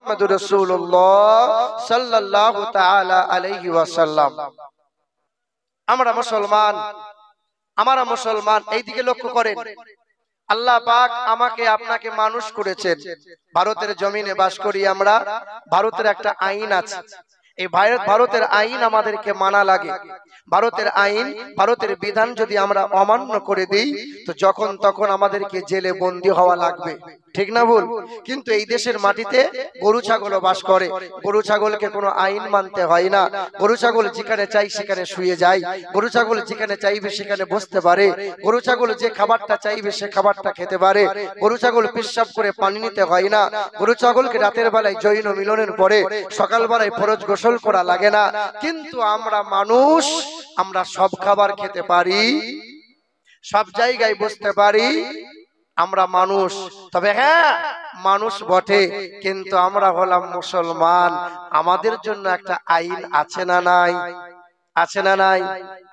মুহাম্মাদুর রাসূলুল্লাহ সাল্লাল্লাহু তাআলা আলাইহি ওয়াসাল্লাম। আমরা মুসলমান এইদিকে লক্ষ্য করেন। আল্লাহ পাক আমাকে আপনাকে মানুষ করেছেন, ভারতের জমিনে বাস করি আমরা। ভারতের একটা আইন আছে, এই ভারতের আইন আমাদেরকে মানা লাগে। ভারতের আইন, ভারতের বিধান যদি আমরা অমান্য করে দিই তো যখন তখন আমাদেরকে জেলে বন্দী হওয়া লাগবে, ঠিক না ভুল? কিন্তু এই দেশের মাটিতে গরু ছাগলও বাস করে, গরু ছাগলকে কোনো আইন মানতে হয় না। গরু ছাগল যেখানে চাই সেখানে শুয়ে যায়, গরু ছাগল যেখানে চাইবে সেখানে বসতে পারে, গরু ছাগল যে খাবারটা চাইবে সে খাবারটা খেতে পারে, গরু ছাগল পেশাব করে পানি নিতে হয় না, গরু ছাগলকে রাতের বেলায় যৌন মিলনের পরে সকালবেলায় ফরজ গোসল করা লাগে না। কিন্তু আমরা মানুষ, আমরা সব খাবার খেতে পারি, সব জায়গায় বসতে পারি, আমরা মানুষ। তবে হ্যাঁ, মানুষ বটে, কিন্তু আমরা হলাম মুসলমান। আমাদের জন্য একটা আইন আছে না নাই? আছে না নাই?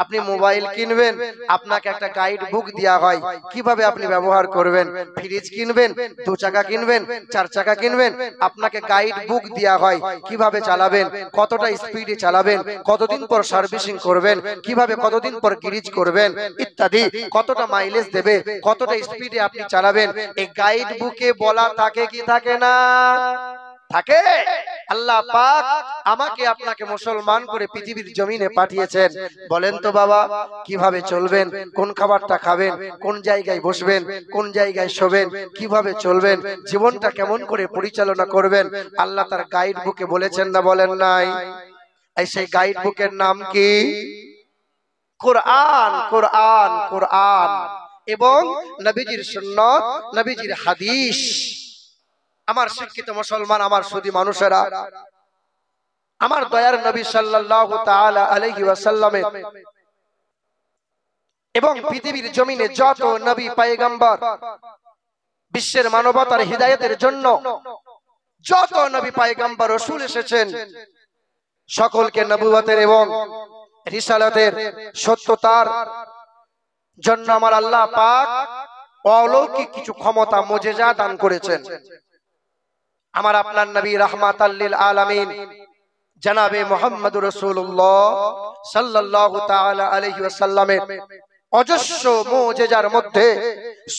আপনি মোবাইল কিনবেন, আপনাকে একটা গাইড বুক দেয়া হয় কিভাবে আপনি ব্যবহার করবেন। ফ্রিজ কিনবেন, 2 চাকা কিনবেন, 4 চাকা কিনবেন, আপনাকে গাইড বুক দেয়া হয় কিভাবে চালাবেন, কতটা স্পিডে চালাবেন, কতদিন পর সার্ভিসিং করবেন, কিভাবে কতদিন পর গ্যারেজ করবেন ইত্যাদি, কতটা মাইলেজ দেবে, কতটা স্পিডে আপনি চালাবেন। এই গাইড বুকে বলা থাকে কি থাকে না? থাকে। আল্লাহ পাক আমাকে আপনাকে মুসলমান করে পৃথিবীর জমিনে পাঠিয়েছেন। বলেন তো বাবা, কিভাবে চলবেন, কোন খাবারটা খাবেন, কোন জায়গায় বসবেন, কোন জায়গায় শোবেন, কিভাবে চলবেন, জীবনটা কেমন করে পরিচালনা করবেন, আল্লাহ তার গাইড বুকে বলেছেন না বলেন নাই? এই সেই গাইড বুকের নাম কি? কোরআন। কোরআন, কোরআন এবং নবীজির সুন্নাত, নবীজির হাদিস। আমার শিক্ষিত মুসলমান, আমার সুধী মানুষেরা, আমার দয়ার নবী সাল্লাল্লাহু তাআলা আলাইহি ওয়াসাল্লামের এবং পৃথিবীর জমিনে যত নবী পয়গম্বর, বিশ্বের মানবতার হিদায়াতের জন্য যত নবী পয়গম্বর রাসূল এসেছেন, সকলকে নবুয়তের এবং রিসালাতের সত্যতার জন্য আমার আল্লাহ পাক অলৌকিক কিছু ক্ষমতা মুজিজা দান করেছেন। আমার আপনার নবী রাহমাতাল লিল আলামিন জনাবে মুহাম্মদুর রাসূলুল্লাহ সাল্লাল্লাহু তাআলা আলাইহি ওয়াসাল্লামের অজস্র মুজিজার মধ্যে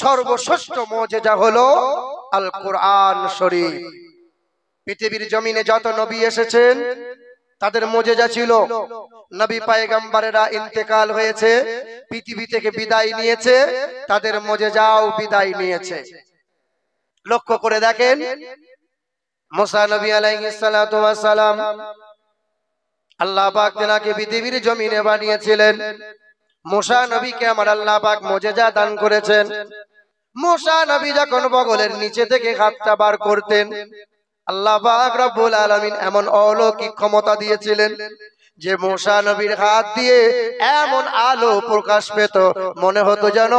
সর্বশ্রেষ্ঠ মুজিজা হলো আল কোরআন শরীফ। পৃথিবীর জমিনে যত নবী এসেছেন তাদের মুজিজা ছিল, নবী পয়গম্বরেরা ইন্তেকাল হয়েছে, পৃথিবী থেকে বিদায় নিয়েছে, তাদের মুজিজাও বিদায় নিয়েছে। লক্ষ্য করে দেখেন, মুসা নবী আলাইহিস সালাতু ওয়াস সালাম আল্লাহ পাক তেনাকে পৃথিবীর জমিনে বানিয়েছিলেন। মুসা নবীকে আমার আল্লাহ পাক মুজিজা দান করেছেন। মুসা নবী যখন বগলের নিচে থেকে হাতটা বার করতেন, আল্লাহ পাক রব্বুল আলামিন এমন অলৌকিক ক্ষমতা দিয়েছিলেন যে মুসা নবীর হাত দিয়ে এমন আলো প্রকাশ পেত, মনে হতো যেন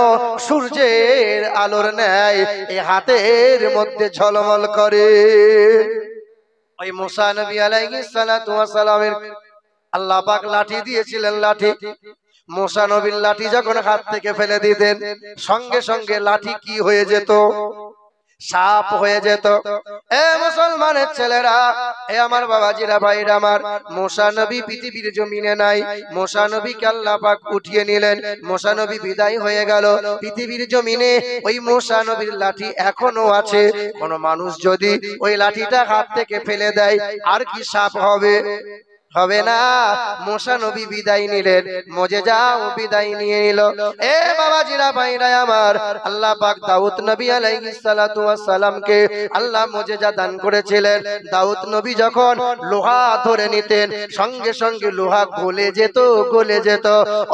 সূর্যের আলোর ন্যায় এই হাতের মধ্যে ঝলমল করে। ওই মুসা নবী আলাইহিস সালাতু ওয়াস সালামের আল্লাহ পাক লাঠি দিয়েছিলেন। লাঠি, মুসা নবীর লাঠি যখন হাত থেকে ফেলে দিতেন, সঙ্গে সঙ্গে লাঠি কি হয়ে যেত? সাপ হয়ে যেত। এ মুসলমানের ছেলেরা, এ আমার বাবাজিরা, ভাইরা আমার, মুসা নবী পৃথিবীর জমিনে নাই। মুসা নবীকে আল্লাহ পাক উঠিয়ে নিলেন, মুসা নবী বিদায় হয়ে গেল। পৃথিবীর জমিনে ওই মুসা নবীর লাঠি এখনো আছে। কোন মানুষ যদি ওই লাঠিটা হাত থেকে ফেলে দেয়, আর কি সাপ হবে? হবে না। মুসা নবী বিদায় নিলেন, মুজিজাও বিদায় নিয়ে নিল। এ বাবাজিরা, ভাইরা আমার, আল্লাহ পাক দাউদ নবী আলাইহিস সালাতু ওয়াস সালামকে আল্লাহ মুজিজা দান করেছিলেন। দাউদ নবী যখন লোহা ধরে নিতেন, সঙ্গে সঙ্গে লোহা গলে যেত, গলে যেত।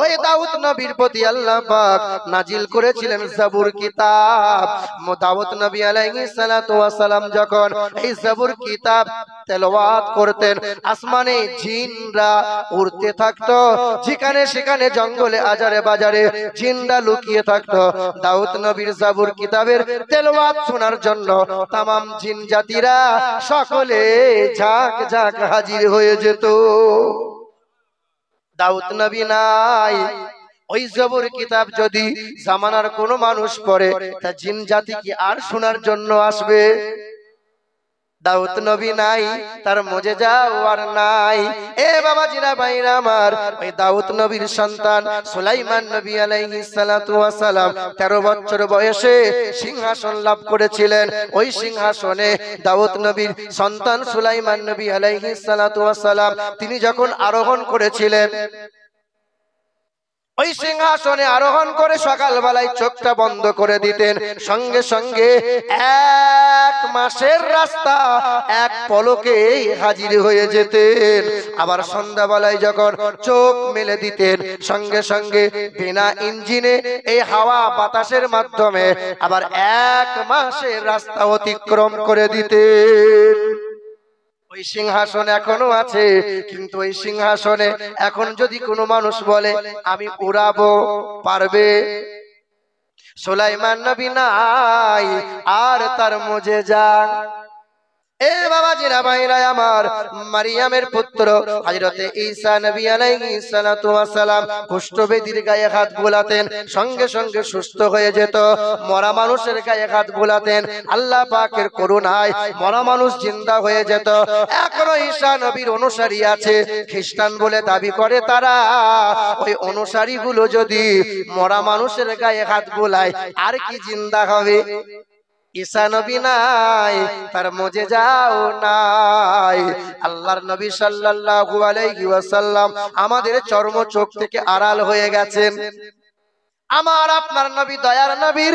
ওই দাউদ নবীর প্রতি আল্লাহ পাক নাজিল করেছিলেন জাবুর কিতাব। দাউদ নবী আলাইহিস সালাতু ওয়াস সালাম যখন এই জাবুর কিতাব তেলাওয়াত করতেন, আসমানে জিনরা উড়তে থাকতো, যেখানে সেখানে জঙ্গলে আজারে বাজারে জিনরা লুকিয়ে থাকতো। দাউদ নবীর জাবুর কিতাবের তেলাওয়াত শোনার জন্য तमाम জিন জাতিরা সকলে ঝাঁক ঝাঁক হাজির হয়ে যেত। দাউদ নবী নাই, ওই জাবুর কিতাব যদি জামানার কোনো মানুষ পড়ে, তা জিন জাতি কি আর শোনার জন্য আসবে? দাউদ নবী নাই, তার মুজিজা আর নাই। এ বাবাজিরা ভাইরা আমার, ওই দাউদ নবীর সন্তান সুলাইমান নবী আলাইহিস সালাতু ওয়াস সালাম 13 বছর বয়সে সিংহাসন লাভ করেছিলেন। ওই সিংহাসনে দাউদ নবীর সন্তান সুলাইমান নবী আলাইহিস সালাতু ওয়াস সালাম তিনি যখন আরোহণ করেছিলেন, ওই সিংহাসনে আরোহণ করে সকালবেলায় চোখটা বন্ধ করে দিতেন, সঙ্গে সঙ্গে 1 মাসের রাস্তা এক পলকে হাজির হয়ে যেতেন। আবার সন্ধ্যাবেলায় যখন চোখ মেলে দিতেন, সঙ্গে সঙ্গে বিনা ইঞ্জিনে এই হাওয়া বাতাসের মাধ্যমে আবার 1 মাসের রাস্তা অতিক্রম করে দিতেন। ওই সিংহাসন এখনো আছে, কিন্তু ওই সিংহাসনে এখন যদি কোনো মানুষ বলে আমি উড়াবো, পারবে? সুলাইমান নবী নাই, আর তার মুজিজা। এ বাবাজিরা ভাইরা আমার, মারিয়ামের পুত্র হযরতে ঈসা নবী আলাইহিস সালাতু ওয়াস সালাম কুষ্ঠব্যাধির গায়ে হাত বুলাতেন, সঙ্গে সঙ্গে সুস্থ হয়ে যেত। মরা মানুষের গায়ে হাত বুলাতেন, আল্লাহ পাকের করুণায় মরা মানুষ জিন্দা হয়ে যেত। এখনো ঈসা নবীর অনুসারী আছে, খ্রিস্টান বলে দাবি করে তারা। ওই অনুসারীগুলো যদি মরা মানুষের গায়ে হাত বুলায়, আর কি জিন্দা হবে? ঈসা নবী নাই, তার মুজিজাও নাই। আল্লাহর নবী সাল্লাল্লাহু আলাইহি ওয়াসাল্লাম আমাদের চর্ম চোখ থেকে আড়াল হয়ে গেছেন। আমার আপনার নবী, দয়ার নবীর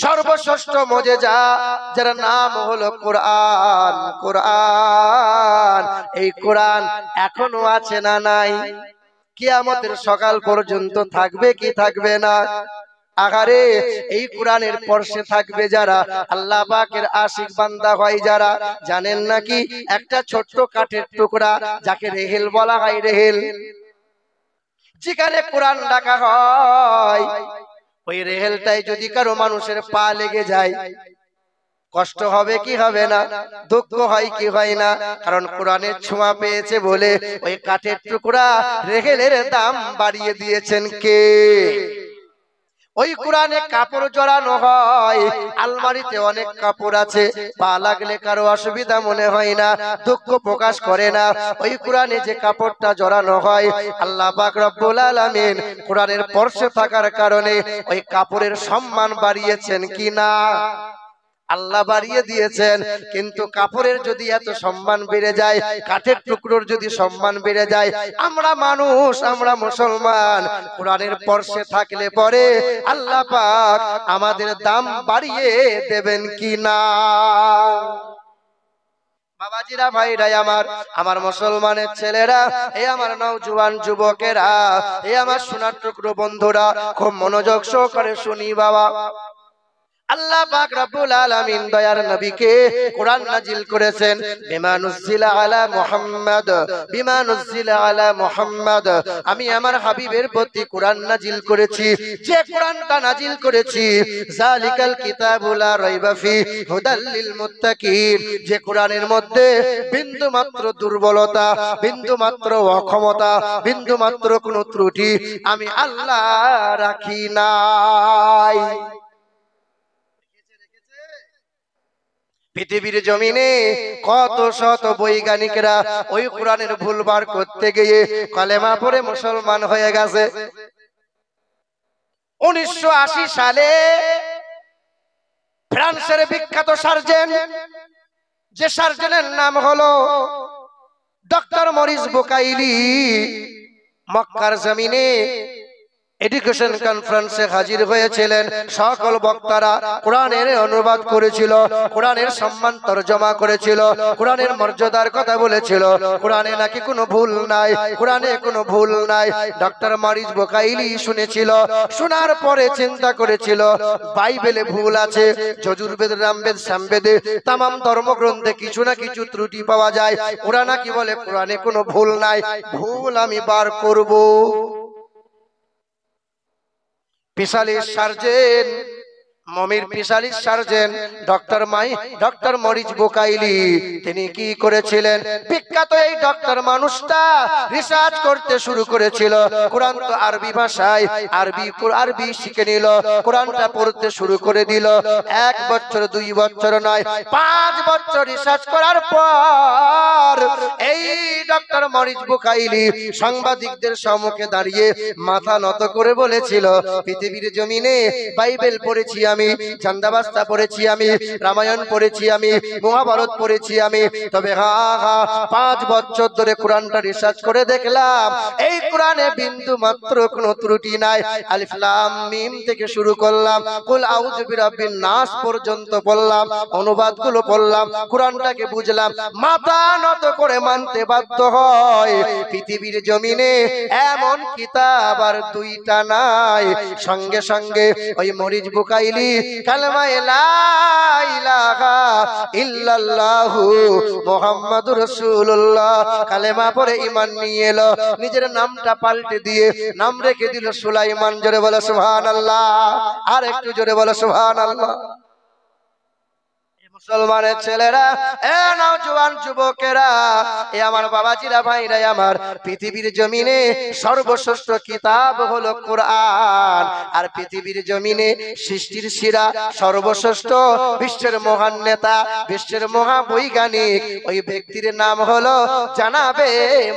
সর্বশ্রেষ্ঠ মুজিজা, যার নাম হলো কোরআন। কোরআন, এই কোরআন এখনো আছে না নাই? কিয়ামতের সকাল পর্যন্ত থাকবে কি থাকবে না? আগারে এই কোরআনের পরশে থাকবে যারা, আল্লাহ পাকের আশিক বান্দা হয় যারা, জানেন নাকি একটা ছোট্ট কাঠের টুকরা যাকে রেহেল বলা হয়, রেহেল, যেখানে কোরআন ডাকা হয়, ওই রেহেলটাই যদি কারো মানুষের পা লেগে যায়, কষ্ট হবে কি হবে না? দুঃখ হয় কি হয় না? কারণ কোরআনের ছোঁয়া পেয়েছে বলে ওই কাঠের টুকরা রেহেলের দাম বাড়িয়ে দিয়েছেন কে? ওই কোরআনে কাপড় জড়ানো হয়, আলমারিতে অনেক কাপড় আছে, পা লাগলে কারো অসুবিধা মনে হয় না, দুঃখ প্রকাশ করে না। ওই কোরআনে যে কাপড়টা জড়ানো হয়, আল্লাহ পাক রব্বুল আলামিন কোরআনের পরশে থাকার কারণে ওই কাপড়ের সম্মান বাড়িয়েছেন কি না? আল্লাহ বাড়িয়ে দিয়েছেন। কিন্তু কাপড়ের যদি এত সম্মান বেড়ে যায়, কাঠের টুকরোর যদি সম্মান বেড়ে যায়, আমরা মানুষ, আমরা মুসলমান, কোরআনের পরশে থাকলে পরে আল্লাহ পাক আমাদের দাম বাড়িয়ে দেবেন কি না? বাবাজিরা ভাইরা আমার, আমার মুসলমানের ছেলেরা, এই আমার নওজোয়ান যুবকেরা, এই আমার সোনার টুকরো বন্ধুরা, খুব মনোযোগ সহকারে শুনি বাবা। আল্লাহ পাক রব্বুল আলামিন দয়ার নবীকে কোরআন নাজিল করেছেন, বিমা নুজিলা আলা মুহাম্মদ, বিমা নুজিলা আলা মুহাম্মদ, আমি আমার হাবিবের প্রতি কোরআন নাজিল করেছি। যে কোরআনটা নাজিল করেছি, জালিকাল কিতাবু লা রাইবা ফি হুদাল লিল মুত্তাকিন, যে কোরআনের মধ্যে বিন্দু মাত্র দুর্বলতা, বিন্দু মাত্র অক্ষমতা, বিন্দু মাত্র কোনো ত্রুটি আমি আল্লাহ রাখি নাই। পৃথিবীর জমিনে কত শত বৈজ্ঞানিকরা ওই কোরআনের ভুলবার করতে গিয়ে কলেমা পড়ে মুসলমান হয়ে গেছে। 1980 সালে ফ্রান্সের বিখ্যাত সার্জন, যে সার্জনের নাম হলো ডক্টর মরিস বুকাইলি, মক্কার জমিনে এডুকেশন কনফারেন্সে হাজির হয়েছিলেন। সকল বক্তারা কোরআনের অনুবাদ করেছিল, কোরআনের সম্মান তরজমা করেছিল, কোরআনের মর্যাদার কথা বলেছিল, কোরআনে নাকি কোনো ভুল নাই, কোরআনে কোনো ভুল নাই। ডক্টর মরিস বুকাইলি শুনেছিল, শোনার পরে চিন্তা করেছিল বাইবেলে ভুল আছে, যজুর্বেদ, রামবেদ, সামবেদে, তামাম ধর্মগ্রন্থে কিছু না কিছু ত্রুটি পাওয়া যায়। ওরা নাকি বলে কোরআনে কোনো ভুল নাই, ভুল আমি বার করব। বিশালী সার্জেন মমির স্পেশালিস্ট সার্জন ডক্টর মরিচ বুকাইলি তিনি কি করেছিলেন? বিখ্যাত এই ডক্টর মানুষটা রিসার্চ করতে শুরু করেছিল। কোরআন তো আরবি ভাষায়, আরবি শিখে নিল, কোরআনটা পড়তে শুরু করে দিল। 1 বছর 2 বছর নয়, 5 বছর রিসার্চ করার পর এই ডক্টর মরিচ বুকাইলি সাংবাদিকদের সম্মুখে দাঁড়িয়ে মাথা নত করে বলেছিল, পৃথিবীর জমিনে বাইবেল পড়েছি আমি, চান্দাবাস্তা পড়েছি আমি, রামায়ণ পড়েছি আমি, মহাভারত পড়েছি আমি, তবে 5 বছর ধরে কোরআনটা রিসার্চ করে দেখলাম এই কোরআনে বিন্দু মাত্র কোনো ত্রুটি নাই। আলিফ লাম মিম থেকে শুরু করলাম, কুল আউযু বিরাব্বিন নাস পর্যন্ত পড়লাম, অনুবাদগুলো পড়লাম, কোরআনটাকে বুঝলাম, মাথা নত করে মানতে বাধ্য হয় পৃথিবীর জমিনে এমন কিতাব আর 2টা নাই। সঙ্গে সঙ্গে ওই মরিচ বুকাইলি কালেমা লা ইলাহা ইল্লাল্লাহু মুহাম্মাদুর রাসূলুল্লাহ কালেমা পড়ে ঈমান নিয়ে এলো। নিজের নামটা পাল্টে দিয়ে নাম রেখে দিল সুলাইমান। জোরে বলো সুবহানাল্লাহ, আর একটু জোরে বলো সুবহানাল্লাহ। মুসলমানের ছেলেরা, এ নওজোয়ান যুবকেরা, এ আমার বাবাজিরা, ভাইরা আমার, পৃথিবীর জমিনে সর্বশ্রেষ্ঠ কিতাব হলো কোরআন। আর পৃথিবীর জমিনে সৃষ্টির শিরা সর্বশ্রেষ্ঠ বিশ্বের মহান নেতা, বিশ্বের মহা বৈজ্ঞানিক, ওই ব্যক্তির নাম হলো জানাবে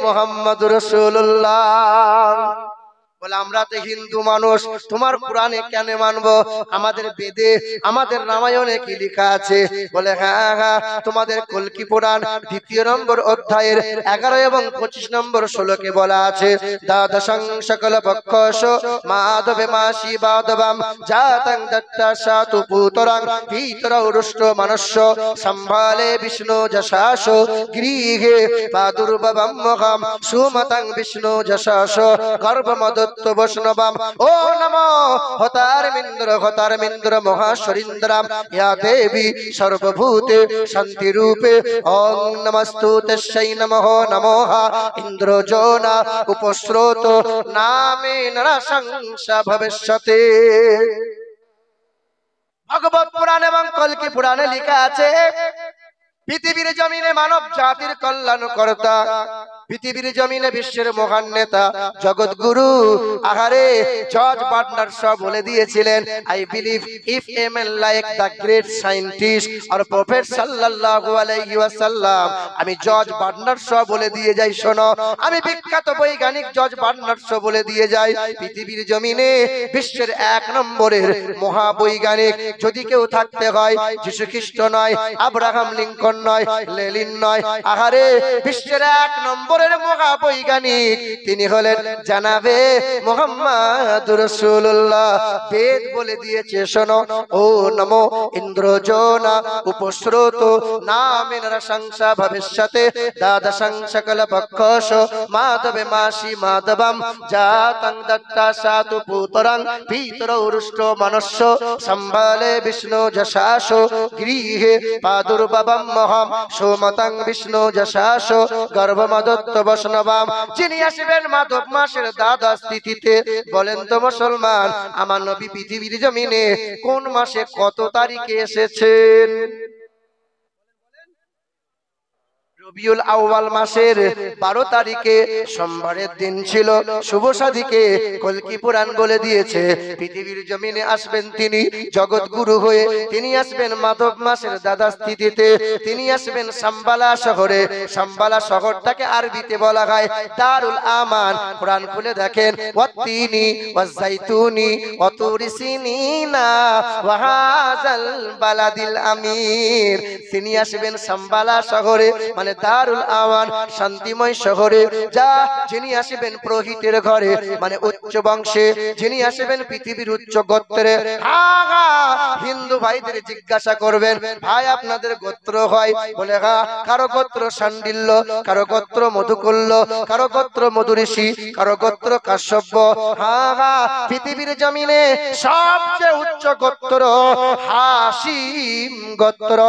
মুহাম্মদুর রাসূলুল্লাহ। বলে আমরা তো হিন্দু মানুষ, তোমার কোরআনে কেন মানবো? আমাদের বেদে, আমাদের রামায়ণে কি লেখা আছে? বলে হ্যাঁ হ্যাঁ, তোমাদের কল্কি পুরাণ 2য় নম্বর অধ্যায়ের 11 এবং 25 নম্বর শ্লোকে বলা আছে, দ্বাদশং সকল পক্ষস মাধবে মাসি বাদবাম জাতং দত্তা সাতু পুতরাং ভিতরৌ রুষ্ট মনুষ্য সম্ভালে বিষ্ণু যশাস গৃহে প্রাদুর্ভবম মহাম সুমতং বিষ্ণু যশাস গর্ভমদ বৈষ্ণবাম। ও নমো হতারমিন্দ্র মহাশ্বরিন্দ্রাম ইয়া দেবী সর্বভূতে শান্তি রূপে। ওং নমস্তু তস্যৈ নমঃ নমঃ ইন্দ্রজোনা উপস্রোত নামে নরসংসা ভবিষ্যতে। ভগবত পুরাণ এবং কল্কি পুরাণে লেখা আছে, পৃথিবীর জমিনে মানব জাতির কল্যাণকর্তা, পৃথিবীর জমিনে বিশ্বের মহান নেতা, জগৎগুরু, আহারে জর্জ বার্নার্ড শ বলে দিয়েছিলেন, I believe if a man like the great scientist or prophet সাল্লাল্লাহু আলাইহি ওয়াসাল্লাম। আমি জর্জ বার্নার্ড শ বলে দিয়ে যাই, শোনো, আমি বিখ্যাত বৈজ্ঞানিক জর্জ বার্নার্ড শ বলে দিয়ে যাই, পৃথিবীর জমিনে বিশ্বের 1 নম্বরের মহাবৈজ্ঞানিক যদি কেউ থাকতে হয়, যীশু খ্রিস্ট নয়, আব্রাহাম লিঙ্কন নয়, লেনিন নয়, আহারে বিশ্বের 1 নম্বরের মহাবৈজ্ঞানিক তিনি হলেন জানাবে মুহাম্মদুর রাসূলুল্লাহ। বেদ বলে দিয়েছে, শোনো, ও নমো ইন্দ্রজোনা উপস্রোত নামে নরসংসা ভবিষ্যতে দ্বাদশং সকল পক্ষস মাধবে মাসি মাধবম জাতং দত্তা সাতু পুতরাং ভিতরৌ রুষ্ট মনুষ্য সম্ভালে বিষ্ণু যশাস গৃহে প্রাদুর্ভবম মহাম সুমতং বিষ্ণু যশাস গর্ভমদত্ত বৈষ্ণবাম। যিনি আসবেন মাধব মাসের দ্বাদশ তিথিতে। বলেন তো মুসলমান, আমার নবী পৃথিবীর জমিনে কোন মাসে কত তারিখে এসেছেন? রবিউল আউয়াল মাসের 12 তারিখে সোমবারের দিন ছিল। শুভ সাদিকে কল্কি পুরাণ বলে দিয়েছে, পৃথিবীর জমিনে আসবেন তিনি জগৎগুরু হয়ে, তিনি আসবেন মাধব মাসের দ্বাদশ তিথিতে, তিনি আসবেন সাম্বালা শহরে। সাম্বালা শহরটাকে আরবিতে বলা হয় দারুল আমান। কোরআন খুলে দেখেন, ওয়াত্তিনি ওয়াজাইতুনি ওয়াতুরি সিনিনা ওয়া হাযাল বালাদিল আমির। তিনি আসবেন সাম্বালা শহরে, মানে দারুল আমান, শান্তিময় শহরে। যা যিনি আসবেন পুরোহিতের ঘরে, মানে উচ্চ বংশে, যিনি আসবেন পৃথিবীর উচ্চ গোত্রে। হিন্দু ভাইদের জিজ্ঞাসা করবেন, ভাই আপনাদের গোত্র হয়? বলে হ্যাঁ। কারো গোত্র শাণ্ডিল্য, কারো গোত্র মধুকুল্য, কারো গোত্র মধুঋষি, কারো গোত্র কাশ্যপ। পৃথিবীর জমিনে সবচেয়ে উচ্চ গোত্র হাসিম গোত্র,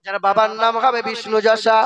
যার বাবার নাম হবে বিষ্ণু যশা।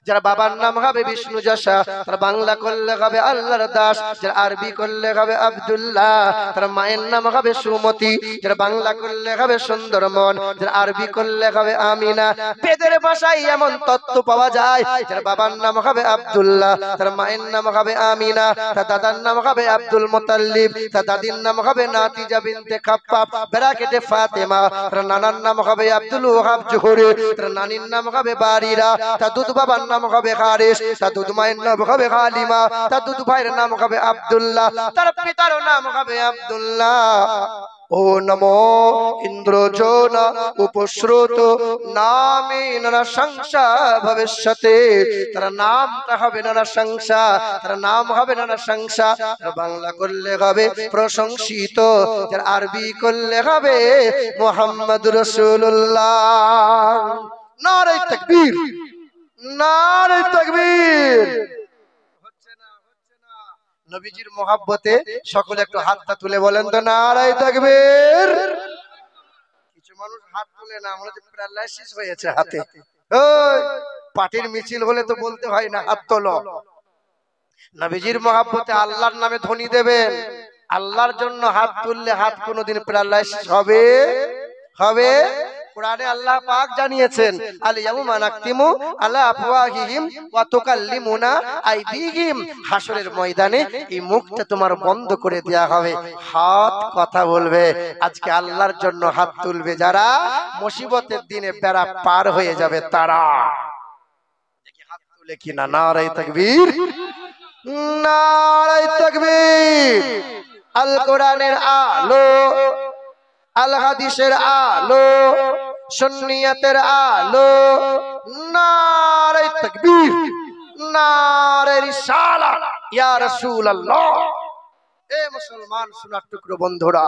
যার বাবার নাম হবে বিষ্ণু যশা, তার বাংলা করলে হবে আল্লাহর দাস, যার আরবি করলে হবে আব্দুল্লাহ, তার মায়ের নাম হবে সুমতি, যার বাংলা করলে হবে সুন্দরমন, যার আরবি করলে হবে আমিনা। বেদের ভাষায় এমন তত্ত্ব পাওয়া যায়, যার বাবার নাম হবে আব্দুল্লাহ, তার মায়ের নাম হবে আমিনা, তার দাদার নাম হবে আব্দুল মুতাল্লিব, তার দাদির নাম হবে নাতিজা বিনতে খাপ্পাব ব্রাকেটে ফাতেমা, তার নানার নাম হবে আব্দুল ওহাব জোহরি, তার নানির নাম হবে বারিরা, তার দুধ বাবার নাম হবে হারিস, তার দুধ মায়ের নাম হবে হালিমা, তার দুধ ভাইয়ের নাম হবে আব্দুল্লাহ, তার পিতার নাম হবে আব্দুল্লাহ। ও নমো ইন্দ্রজোন উপশ্রুত নামে নানা সংসা ভবিষ্যতে, তার নামটা হবে নানা সংসা, তার নাম হবে নানা সংসা, বাংলা করলে হবে প্রশংসিত, যার আরবি করলে হবে মুহাম্মদুর রাসূলুল্লাহ। নারে তাকবীর, নারে তাকবীর। নবীজির মোহাব্বতে সকলে একটু হাতটা তুলে বলেন তো নারে তাকবীর। কিছু মানুষ হাত তুলে না, মনে হচ্ছে প্যারালাইসিস হয়েছে হাতে। ওই পার্টির মিছিল হলে তো বলতে হয় না হাত তোলো। নবীজির মোহাব্বতে আল্লাহর নামে ধ্বনি দেবেন, আল্লাহর জন্য হাত তুললে হাত কোনোদিন প্যারালাইসিস হবে হবে। কোরআনে আল্লাহ পাক জানিয়েছেন, আল ইয়াউমা নাকতিমু আলা আফওয়াহিহিম ওয়া তুকাল্লিমুনা আইদিহিম, হাসরের ময়দানে এই মুখটা তোমার বন্ধ করে দেয়া হবে, হাত কথা বলবে। আজকে আল্লাহর জন্য হাত তুলবে যারা, মুসিবতের দিনে বেড়া পার হয়ে যাবে তারা। দেখি হাত তুলে কিনা। নারে তাকবীর, নারে তাকবীর। আল কোরআনের আলো, আল হাদিসের আলো, সুন্নিয়তের আলো, নারে তাকবীর, নারে রিসালাত ইয়া রাসূলুল্লাহ। এ মুসলমান সোনার টুকরো বন্ধুরা,